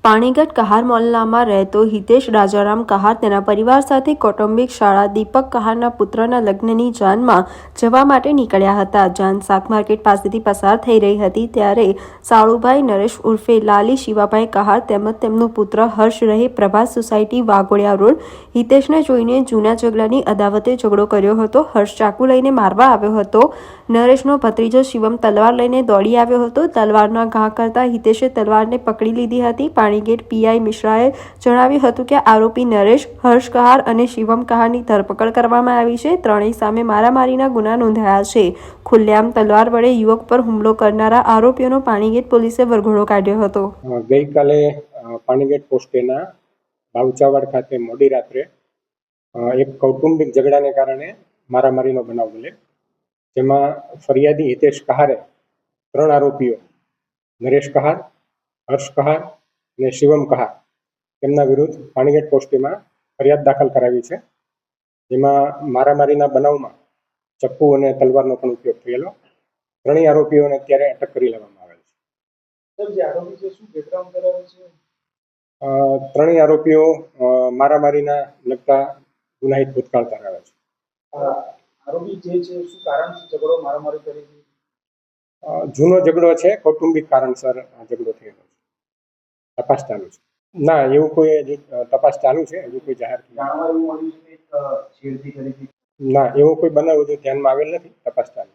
પાણીગઢ કહાર મોહલ્લામાં રહેતો હિતેશ રાજારામ કહાર તેના પરિવાર સાથે કૌટુંબિક શાળા દીપક કહારના પુત્રના લગ્નની જાનમાં જવા માટે નીકળ્યા હતા. જાન શાક માર્કેટ પાસેથી પસાર થઈ રહી હતી ત્યારે સાળુભાઈ નરેશ ઉર્ફે લાલી શિવાભાઈ કહાર તેમજ તેમનો પુત્ર હર્ષ રહે પ્રભાસ સોસાયટી વાઘોડિયા રોડ હિતેશને જોઈને જૂના ઝઘડાની અદાવતે ઝઘડો કર્યો હતો. હર્ષ ચાકુ લઈને મારવા આવ્યો હતો. નરેશનો ભત્રીજો શિવમ તલવાર લઈને દોડી આવ્યો હતો. તલવારના ઘા કરતા હિતેશે તલવારને પકડી લીધી હતી. પાણીગેટ પીઆઈ મિશ્રાએ જણાવ્યું હતું કે આરોપી નરેશ, હર્ષ કહાર અને શિવમ કહારની ધરપકડ કરવામાં આવી છે. ત્રણેય સામે મારામારીના ગુના નોંધાયા છે. ખુલ્લેઆમ તલવાર વડે યુવક પર હુમલો કરનારા આરોપીઓનો પાણીગેટ પોલીસે વરઘોડો કાઢ્યો હતો. ગઈકાલે પાણીગેટ પોસ્ટેના બાવચાવાડ ખાતે મોડી રાત્રે એક કૌટુંબિક ઝઘડાને કારણે મારામારીનો બનાવ બને, જેમાં ફરિયાદી હિતેશ કહારે 3 આરોપીઓ નરેશ કહાર, હર્ષ કહાર અને શિવમ કહાર તેમના વિરુદ્ધ પાણીગેટ પોસ્ટેમાં ફરિયાદ દાખલ કરાવી છે. જેમાં મારામારીના બનાવમાં ચપ્પુ અને તલવારનો પણ ઉપયોગ થયેલો. 3 આરોપીઓને અત્યારે અટક કરી લેવામાં આવેલ છે. 3 આરોપીઓ મારામારીના લગતા ગુનાહિત ભૂતકાળ ધરાવે છે. આરોપી જે છે શું કારણથી ઝઘડો મારામારી કરી છે? જૂનો ઝઘડો છે, કૌટુંબિક કારણસર ઝઘડો થયેલો છે. તપાસ ચાલુ છે. ના, એવું કોઈ તપાસ ચાલુ છે, હજુ કોઈ જાહેર જાણવા એવું મળ્યું છે કે છેડતી કરી હતી? ના, એવો કોઈ બનાવ હજુ ધ્યાનમાં આવેલ નથી. તપાસ ચાલુ.